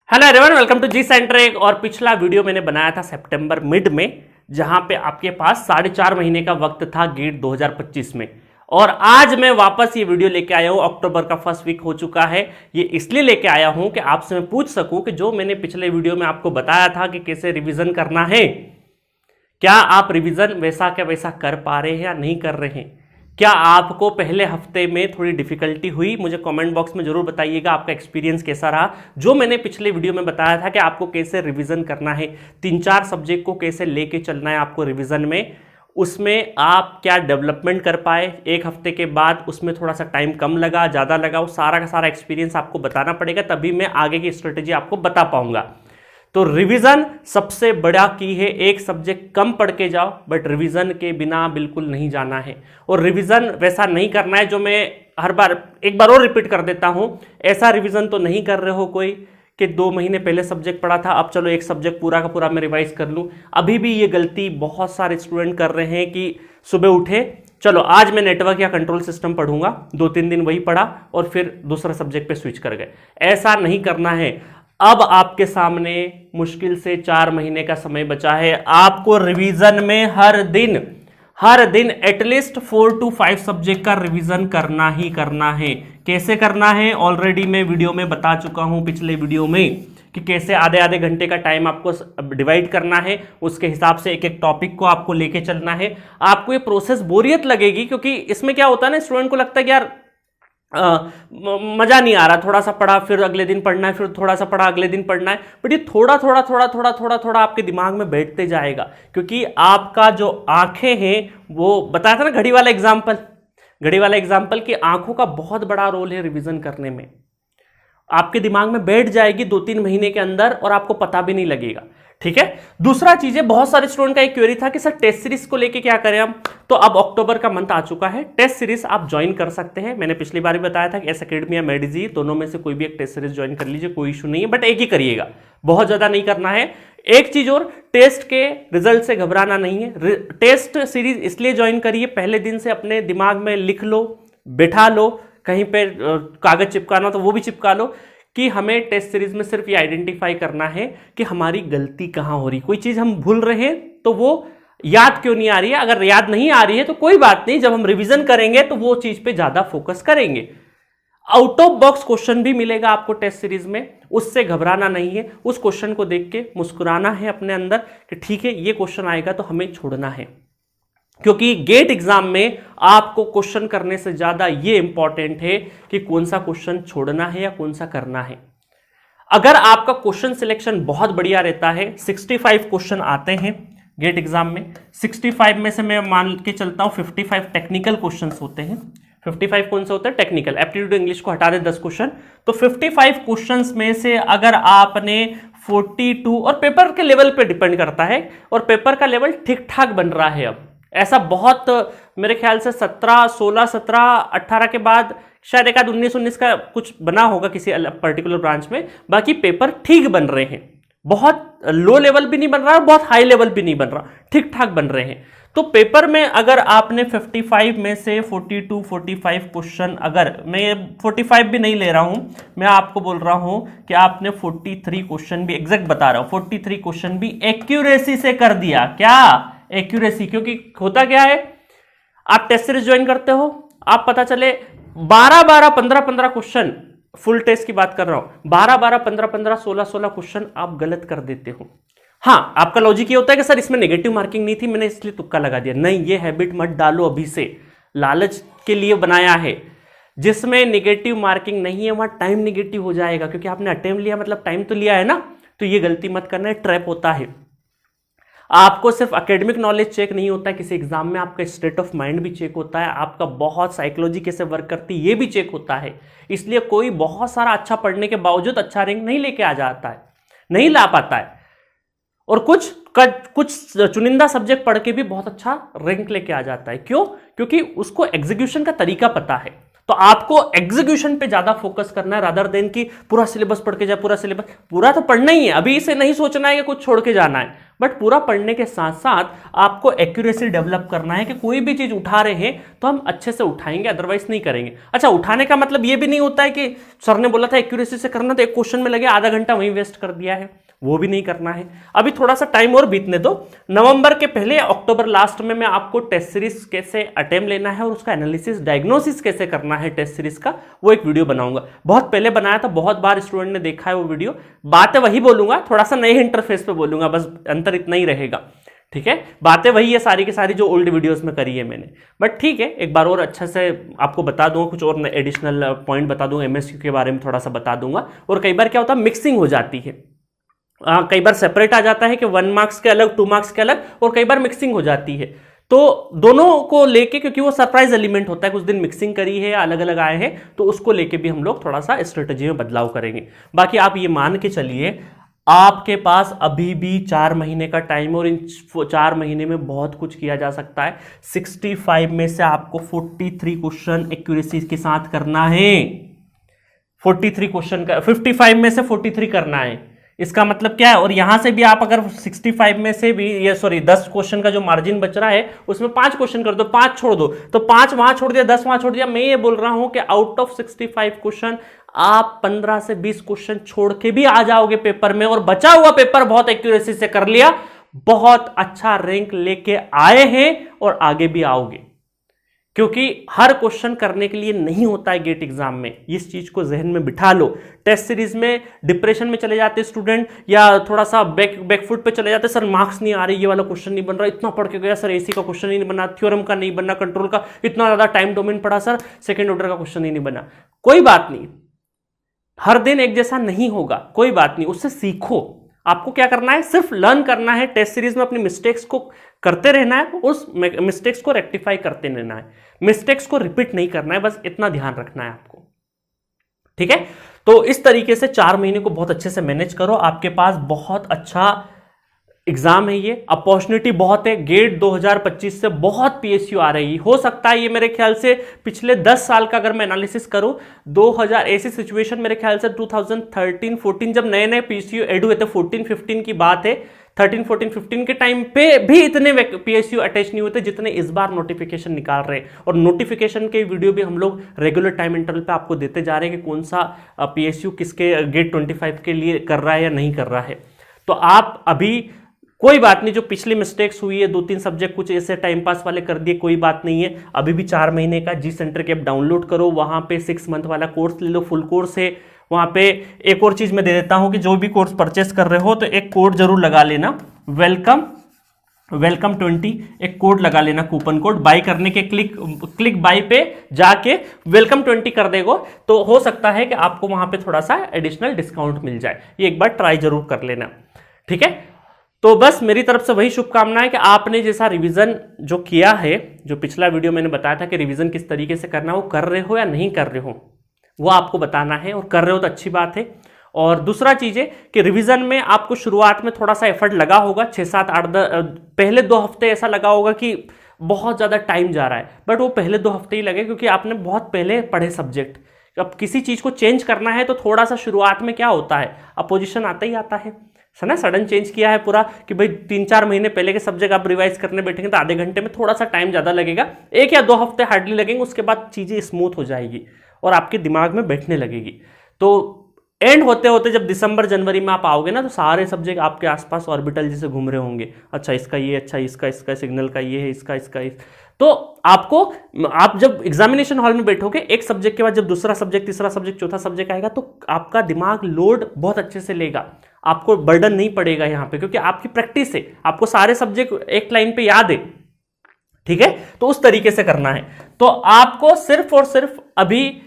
Hello everyone, welcome to G center. एक और पिछला वीडियो मैंने बनाया था सितंबर मिड में, जहां पे आपके पास 4.5 महीने का वक्त था गेट 2025 में। और आज मैं वापस ये वीडियो लेके आया हूं। अक्टूबर का फर्स्ट वीक हो चुका है। ये इसलिए लेके आया हूं कि आपसे मैं पूछ सकूं कि जो मैंने पिछले वीडियो में आपको बताया था कि कैसे रिवीजन करना है, क्या आप रिवीजन वैसा क्या वैसा कर पा रहे हैं या नहीं कर रहे हैं। क्या आपको पहले हफ्ते में थोड़ी डिफिकल्टी हुई? मुझे कमेंट बॉक्स में जरूर बताइएगा आपका एक्सपीरियंस कैसा रहा। जो मैंने पिछले वीडियो में बताया था कि आपको कैसे रिवीजन करना है, 3-4 सब्जेक्ट को कैसे लेके चलना है आपको रिवीजन में, उसमें आप क्या डेवलपमेंट कर पाए एक हफ्ते के बाद, उसमें थोड़ा सा टाइम कम लगा ज़्यादा लगा, वो सारा का सारा एक्सपीरियंस आपको बताना पड़ेगा, तभी मैं आगे की स्ट्रेटेजी आपको बता पाऊंगा। तो रिवीजन सबसे बड़ा की है। एक सब्जेक्ट कम पढ़ के जाओ, बट रिवीजन के बिना बिल्कुल नहीं जाना है। और रिवीजन वैसा नहीं करना है जो मैं हर बार एक बार और रिपीट कर देता हूं। ऐसा रिवीजन तो नहीं कर रहे हो कोई कि 2 महीने पहले सब्जेक्ट पढ़ा था, अब चलो एक सब्जेक्ट पूरा का पूरा मैं रिवाइज कर लूं। अभी भी ये गलती बहुत सारे स्टूडेंट कर रहे हैं कि सुबह उठे, चलो आज मैं नेटवर्क या कंट्रोल सिस्टम पढ़ूंगा, 2-3 दिन वही पढ़ा और फिर दूसरा सब्जेक्ट पे स्विच कर गए। ऐसा नहीं करना है। अब आपके सामने मुश्किल से 4 महीने का समय बचा है। आपको रिवीजन में हर दिन एटलीस्ट 4 to 5 सब्जेक्ट का रिवीजन करना ही करना है। कैसे करना है ऑलरेडी मैं वीडियो में बता चुका हूं, पिछले वीडियो में, कि कैसे आधे घंटे का टाइम आपको डिवाइड करना है, उसके हिसाब से एक एक टॉपिक को आपको लेके चलना है। आपको ये प्रोसेस बोरियत लगेगी, क्योंकि इसमें क्या होता है ना, स्टूडेंट को लगता है कि यार मजा नहीं आ रहा, थोड़ा सा पढ़ा फिर अगले दिन पढ़ना है, फिर थोड़ा सा पढ़ा अगले दिन पढ़ना है। बट ये थोड़ा आपके दिमाग में बैठते जाएगा, क्योंकि आपका जो आंखें हैं, वो बताया था ना घड़ी वाला एग्जाम्पल कि आंखों का बहुत बड़ा रोल है रिवीजन करने में। आपके दिमाग में बैठ जाएगी 2-3 महीने के अंदर और आपको पता भी नहीं लगेगा। ठीक है। दूसरा चीज है, बहुत सारे स्टूडेंट का एक क्वेरी था कि सर टेस्ट सीरीज को लेके क्या करें हम। तो अब अक्टूबर का मंथ आ चुका है, टेस्ट सीरीज आप ज्वाइन कर सकते हैं। मैंने पिछली बार भी बताया था कि एस अकेडमी या मेडिजी दोनों में से कोई भी एक टेस्ट सीरीज ज्वाइन कर लीजिए, कोई इशू नहीं है, बट एक ही करिएगा, बहुत ज्यादा नहीं करना है। एक चीज और, टेस्ट के रिजल्ट से घबराना नहीं है। टेस्ट सीरीज इसलिए ज्वाइन करिए, पहले दिन से अपने दिमाग में लिख लो, बैठा लो, कहीं पे कागज चिपकाना तो वो भी चिपका लो, कि हमें टेस्ट सीरीज में सिर्फ ये आइडेंटिफाई करना है कि हमारी गलती कहां हो रही। कोई चीज हम भूल रहे हैं तो वो याद क्यों नहीं आ रही है। अगर याद नहीं आ रही है तो कोई बात नहीं, जब हम रिवीजन करेंगे तो वो चीज पे ज्यादा फोकस करेंगे। आउट ऑफ बॉक्स क्वेश्चन भी मिलेगा आपको टेस्ट सीरीज में, उससे घबराना नहीं है। उस क्वेश्चन को देख के मुस्कुराना है अपने अंदर कि ठीक है, ये क्वेश्चन आएगा तो हमें छोड़ना है। क्योंकि गेट एग्जाम में आपको क्वेश्चन करने से ज्यादा ये इंपॉर्टेंट है कि कौन सा क्वेश्चन छोड़ना है या कौन सा करना है। अगर आपका क्वेश्चन सिलेक्शन बहुत बढ़िया रहता है, 65 क्वेश्चन आते हैं गेट एग्जाम में, 65 में से मैं मान के चलता हूं 55 टेक्निकल क्वेश्चन होते हैं। 55 कौन से होते हैं? टेक्निकल। एप्टीट्यूड इंग्लिश को हटा दे 10 क्वेश्चन, तो 55 क्वेश्चन में से अगर आपने 42, और पेपर के लेवल पे डिपेंड करता है, और पेपर का लेवल ठीक ठाक बन रहा है अब, ऐसा बहुत मेरे ख्याल से 17, 16, 17, 18 के बाद शायद एक आध 19 का कुछ बना होगा किसी पर्टिकुलर ब्रांच में। बाकी पेपर ठीक बन रहे हैं, बहुत लो लेवल भी नहीं बन रहा, बहुत हाई लेवल भी नहीं बन रहा, ठीक ठाक बन रहे हैं। तो पेपर में अगर आपने 55 में से 42, 45 क्वेश्चन, अगर मैं 45 भी नहीं ले रहा हूं, मैं आपको बोल रहा हूं कि आपने 43 क्वेश्चन भी, एग्जैक्ट बता रहा हूं, 43 क्वेश्चन भी एक्यूरेसी से कर दिया। क्या एक्यूरेसी? क्योंकि होता क्या है, आप टेस्ट सीरीज ज्वाइन करते हो, आप पता चले 12-12, 15-15 क्वेश्चन, फुल टेस्ट की बात कर रहा हूं, 12-12, 15-15, 16-16 क्वेश्चन आप गलत कर देते हो। हाँ, आपका लॉजिक ये होता है कि सर इसमें नेगेटिव मार्किंग नहीं थी, मैंने इसलिए तुक्का लगा दिया। नहीं, ये हैबिट मत डालो अभी से, लालच के लिए बनाया है। जिसमें नेगेटिव मार्किंग नहीं है वहां टाइम नेगेटिव हो जाएगा, क्योंकि आपने अटेम्प्ट लिया मतलब टाइम तो लिया है ना। तो ये गलती मत करना, ट्रैप होता है। आपको सिर्फ एकेडमिक नॉलेज चेक नहीं होता है किसी एग्जाम में, आपका स्टेट ऑफ माइंड भी चेक होता है, आपका बहुत साइकोलॉजी कैसे वर्क करती है ये भी चेक होता है। इसलिए कोई बहुत सारा अच्छा पढ़ने के बावजूद अच्छा रैंक नहीं लेके आ जाता है, नहीं ला पाता है। और कुछ चुनिंदा सब्जेक्ट पढ़ के भी बहुत अच्छा रैंक लेके आ जाता है। क्यों? क्योंकि उसको एग्जीक्यूशन का तरीका पता है। तो आपको एग्जीक्यूशन पे ज्यादा फोकस करना है रादर देन कि पूरा सिलेबस पढ़ के जाए। पूरा सिलेबस पूरा तो पढ़ना ही है, अभी इसे नहीं सोचना है कि कुछ छोड़ के जाना है, बट पूरा पढ़ने के साथ साथ आपको एक्यूरेसी डेवलप करना है कि कोई भी चीज उठा रहे हैं तो हम अच्छे से उठाएंगे, अदरवाइज नहीं करेंगे। अच्छा, उठाने का मतलब ये भी नहीं होता है कि सर ने बोला था एक्यूरेसी से करना तो एक क्वेश्चन में लगे आधा घंटा वहीं वेस्ट कर दिया है, वो भी नहीं करना है। अभी थोड़ा सा टाइम और बीतने दो, नवंबर के पहले अक्टूबर लास्ट में मैं आपको टेस्ट सीरीज कैसे अटेम्प्ट लेना है और उसका एनालिसिस डायग्नोसिस कैसे करना है टेस्ट सीरीज का, वो एक वीडियो बनाऊंगा। बहुत पहले बनाया था, बहुत बार स्टूडेंट ने देखा है वो वीडियो। बातें वही बोलूंगा, थोड़ा सा नए इंटरफेस पे बोलूंगा, बस अंतर इतना ही रहेगा। ठीक है, बातें वही है सारी की सारी जो ओल्ड वीडियोस में करी है मैंने, बट ठीक है, एक बार और अच्छा से आपको बता दूंगा, कुछ और एडिशनल पॉइंट बता दूंगा, एमएसक्यू के बारे में थोड़ा सा बता दूंगा। और कई बार क्या होता है, मिक्सिंग हो जाती है, कई बार सेपरेट आ जाता है कि 1 मार्क्स के अलग 2 मार्क्स के अलग, और कई बार मिक्सिंग हो जाती है। तो दोनों को लेके, क्योंकि वो सरप्राइज एलिमेंट होता है, कुछ दिन मिक्सिंग करी है, अलग अलग आए हैं, तो उसको लेके भी हम लोग थोड़ा सा स्ट्रेटेजी में बदलाव करेंगे। बाकी आप ये मान के चलिए आपके पास अभी भी 4 महीने का टाइम, और इन 4 महीने में बहुत कुछ किया जा सकता है। 65 में से आपको 43 क्वेश्चन एक्यूरेसी के साथ करना है। 43 क्वेश्चन का 55 में से 43 करना है, इसका मतलब क्या है। और यहां से भी आप अगर 65 में से भी, ये सॉरी 10 क्वेश्चन का जो मार्जिन बच रहा है उसमें 5 क्वेश्चन कर दो, 5 छोड़ दो, तो 5 वहां छोड़ दिया, 10 वहां छोड़ दिया। मैं ये बोल रहा हूं कि आउट ऑफ 65 क्वेश्चन आप 15 से 20 क्वेश्चन छोड़ के भी आ जाओगे पेपर में, और बचा हुआ पेपर बहुत एक्यूरेसी से कर लिया, बहुत अच्छा रैंक लेके आए हैं और आगे भी आओगे। क्योंकि हर क्वेश्चन करने के लिए नहीं होता है गेट एग्जाम में, इस चीज को जहन में बिठा लो। टेस्ट सीरीज में डिप्रेशन में चले जाते स्टूडेंट, या थोड़ा सा बैकफुट पे चले जाते, सर मार्क्स नहीं आ रही, ये वाला क्वेश्चन नहीं बन रहा, इतना पढ़ के गया सर, एसी का क्वेश्चन ही नहीं बना, थ्योरम का नहीं बना, कंट्रोल का इतना ज्यादा टाइम डोमेन पढ़ा सर, सेकेंड ऑर्डर का क्वेश्चन ही नहीं बना। कोई बात नहीं, हर दिन एक जैसा नहीं होगा, कोई बात नहीं, उससे सीखो। आपको क्या करना है, सिर्फ लर्न करना है, टेस्ट सीरीज में अपनी मिस्टेक्स को करते रहना है, उस मिस्टेक्स को रेक्टिफाई करते रहना है, मिस्टेक्स को रिपीट नहीं करना है, बस इतना ध्यान रखना है आपको। ठीक है, तो इस तरीके से 4 महीने को बहुत अच्छे से मैनेज करो। आपके पास बहुत अच्छा एग्जाम है, ये अपॉर्चुनिटी बहुत है। गेट 2025 से बहुत पीएसयू आ रही, हो सकता है ये मेरे ख्याल से पिछले 10 साल का अगर मैं एनालिसिस करूं, 2000 ऐसी सिचुएशन मेरे ख्याल से 2013-14 जब नए नए पीएसयू एड हुए थे, 14-15 की बात है, 13-14-15 के टाइम पे भी इतने पीएसयू अटैच नहीं होते जितने इस बार नोटिफिकेशन निकाल रहे हैं। और नोटिफिकेशन के वीडियो भी हम लोग रेगुलर टाइम इंटरवल पे आपको देते जा रहे हैं कि कौन सा पीएसयू किसके गेट 25 के लिए कर रहा है या नहीं कर रहा है। तो आप अभी कोई बात नहीं, जो पिछली मिस्टेक्स हुई है, 2-3 सब्जेक्ट कुछ ऐसे टाइम पास वाले कर दिए, कोई बात नहीं है। अभी भी 4 महीने का जी सेंटर के ऐप डाउनलोड करो, वहां पे 6 मंथ वाला कोर्स ले लो, फुल कोर्स है वहां पे। एक और चीज मैं दे देता हूं कि जो भी कोर्स परचेस कर रहे हो तो एक कोड जरूर लगा लेना, वेलकम 20, एक कोड लगा लेना, कूपन कोड। बाई करने के क्लिक बाई पे जाके वेलकम 20 कर देगो तो हो सकता है कि आपको वहां पे थोड़ा सा एडिशनल डिस्काउंट मिल जाए। ये एक बार ट्राई जरूर कर लेना, ठीक है। तो बस मेरी तरफ से वही शुभकामना है कि आपने जैसा रिवीजन जो किया है, जो पिछला वीडियो मैंने बताया था कि रिवीजन किस तरीके से करना, वो कर रहे हो या नहीं कर रहे हो, वो आपको बताना है। और कर रहे हो तो अच्छी बात है। और दूसरा चीज है कि रिवीजन में आपको शुरुआत में थोड़ा सा एफर्ट लगा होगा, 6-7-8 पहले 2 हफ्ते ऐसा लगा होगा कि बहुत ज्यादा टाइम जा रहा है, बट वो पहले 2 हफ्ते ही लगे क्योंकि आपने बहुत पहले पढ़े सब्जेक्ट। अब किसी चीज को चेंज करना है तो थोड़ा सा शुरुआत में क्या होता है, अपोजिशन आता ही आता है ना। सडन चेंज किया है पूरा कि भाई 3-4 महीने पहले के सब्जेक्ट आप रिवाइज करने बैठेंगे तो आधे घंटे में थोड़ा सा टाइम ज्यादा लगेगा, 1 या 2 हफ्ते हार्डली लगेंगे, उसके बाद चीजें स्मूथ हो जाएगी और आपके दिमाग में बैठने लगेगी। तो एंड होते होते जब दिसंबर जनवरी में आप आओगे ना, तो सारे सब्जेक्ट आपके आसपास ऑर्बिटल जैसे घूम रहे होंगे। अच्छा इसका ये, अच्छा इसका सिग्नल का ये है, इसका तो आपको, आप जब एग्जामिनेशन हॉल में बैठोगे, एक सब्जेक्ट के बाद जब दूसरा सब्जेक्ट, तीसरा सब्जेक्ट, चौथा सब्जेक्ट आएगा तो आपका दिमाग लोड बहुत अच्छे से लेगा, आपको बर्डन नहीं पड़ेगा यहाँ पे, क्योंकि आपकी प्रैक्टिस है, आपको सारे सब्जेक्ट एक लाइन पे याद है, ठीक है। तो उस तरीके से करना है। तो आपको सिर्फ और सिर्फ अभी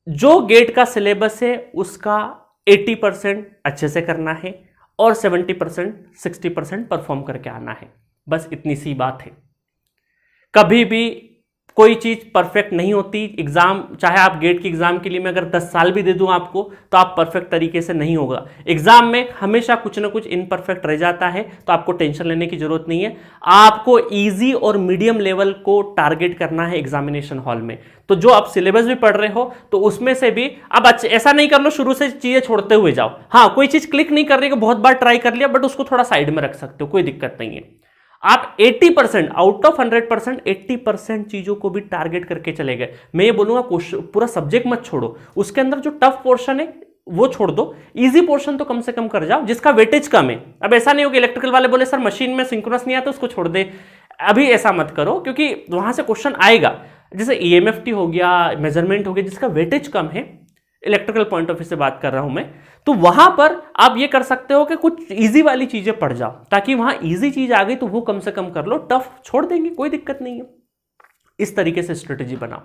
जो गेट का सिलेबस है उसका 80% अच्छे से करना है और 70% 60% परफॉर्म करके आना है, बस इतनी सी बात है। कभी भी कोई चीज परफेक्ट नहीं होती। एग्जाम, चाहे आप गेट की एग्जाम के लिए मैं अगर 10 साल भी दे दूं आपको, तो आप परफेक्ट तरीके से नहीं होगा। एग्जाम में हमेशा कुछ ना कुछ इनपरफेक्ट रह जाता है, तो आपको टेंशन लेने की जरूरत नहीं है। आपको इजी और मीडियम लेवल को टारगेट करना है एग्जामिनेशन हॉल में। तो जो आप सिलेबस भी पढ़ रहे हो, तो उसमें से भी अब ऐसा नहीं कर लो शुरू से चीजें छोड़ते हुए जाओ। हाँ, कोई चीज क्लिक नहीं कर रही, बहुत बार ट्राई कर लिया, बट उसको थोड़ा साइड में रख सकते हो, कोई दिक्कत नहीं है। आप 80% आउट ऑफ 100% 80% चीजों को भी टारगेट करके चले गए। मैं ये बोलूंगा पूरा सब्जेक्ट मत छोड़ो, उसके अंदर जो टफ पोर्शन है वो छोड़ दो, इजी पोर्शन तो कम से कम कर जाओ जिसका वेटेज कम है। अब ऐसा नहीं हो कि इलेक्ट्रिकल वाले बोले सर मशीन में सिंक्रोनस नहीं आता उसको छोड़ दे, अभी ऐसा मत करो, क्योंकि वहां से क्वेश्चन आएगा। जैसे EMFT हो गया, मेजरमेंट हो गया, जिसका वेटेज कम है, इलेक्ट्रिकल पॉइंट ऑफ व्यू से बात कर रहा हूं मैं, तो वहां पर आप ये कर सकते हो कि कुछ इजी वाली चीजें पढ़ जाओ, ताकि वहां इजी चीज आ गई तो वो कम से कम कर लो, टफ छोड़ देंगे, कोई दिक्कत नहीं है। इस तरीके से स्ट्रेटेजी बनाओ,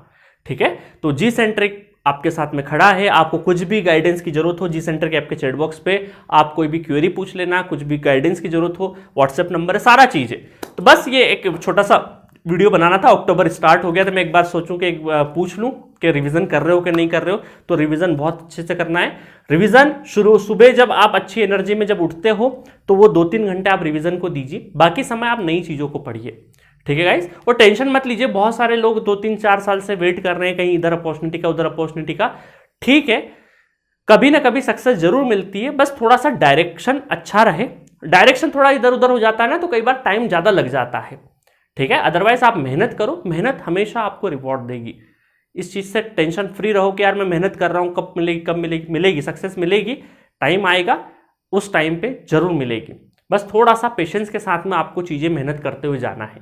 ठीक है। तो जी सेंट्रिक आपके साथ में खड़ा है। आपको कुछ भी गाइडेंस की जरूरत हो, जी सेंट्रिक ऐप के चैट बॉक्स पे आप कोई भी क्वेरी पूछ लेना, कुछ भी गाइडेंस की जरूरत हो, व्हाट्सएप नंबर है, सारा चीज है। तो बस ये एक छोटा सा वीडियो बनाना था। अक्टूबर स्टार्ट हो गया, तो मैं एक बार सोचूं कि पूछ लूं कि रिवीजन कर रहे हो कि नहीं कर रहे हो। तो रिवीजन बहुत अच्छे से करना है। रिवीजन शुरू सुबह जब आप अच्छी एनर्जी में जब उठते हो, तो वो 2-3 घंटे आप रिवीजन को दीजिए, बाकी समय आप नई चीजों को पढ़िए, ठीक है गाइस। और टेंशन मत लीजिए, बहुत सारे लोग 2-3-4 साल से वेट कर रहे हैं कहीं इधर अपॉर्चुनिटी का उधर अपॉर्चुनिटी का, ठीक है, कभी ना कभी सक्सेस जरूर मिलती है, बस थोड़ा सा डायरेक्शन अच्छा रहे। डायरेक्शन थोड़ा इधर उधर हो जाता है ना, तो कई बार टाइम ज्यादा लग जाता है, ठीक है। अदरवाइज आप मेहनत करो, मेहनत हमेशा आपको रिवॉर्ड देगी। इस चीज से टेंशन फ्री रहो कि यार मैं मेहनत कर रहा हूं, कब मिलेगी, कब मिलेगी, मिलेगी सक्सेस मिलेगी, टाइम आएगा, उस टाइम पे जरूर मिलेगी। बस थोड़ा सा पेशेंस के साथ में आपको चीजें मेहनत करते हुए जाना है,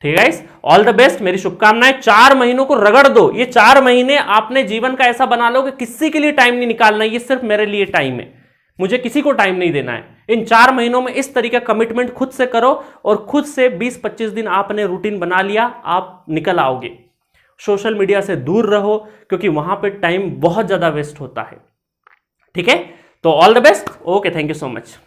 ठीक है गाइस। ऑल द बेस्ट, मेरी शुभकामनाएं। 4 महीनों को रगड़ दो। ये 4 महीने आपने जीवन का ऐसा बना लो कि किसी के लिए टाइम नहीं निकालना, ये सिर्फ मेरे लिए टाइम है, मुझे किसी को टाइम नहीं देना है। इन 4 महीनों में इस तरीके का कमिटमेंट खुद से करो, और खुद से 20-25 दिन आपने रूटीन बना लिया, आप निकल आओगे। सोशल मीडिया से दूर रहो, क्योंकि वहां पे टाइम बहुत ज्यादा वेस्ट होता है, ठीक है। तो all the best, okay, thank you so much.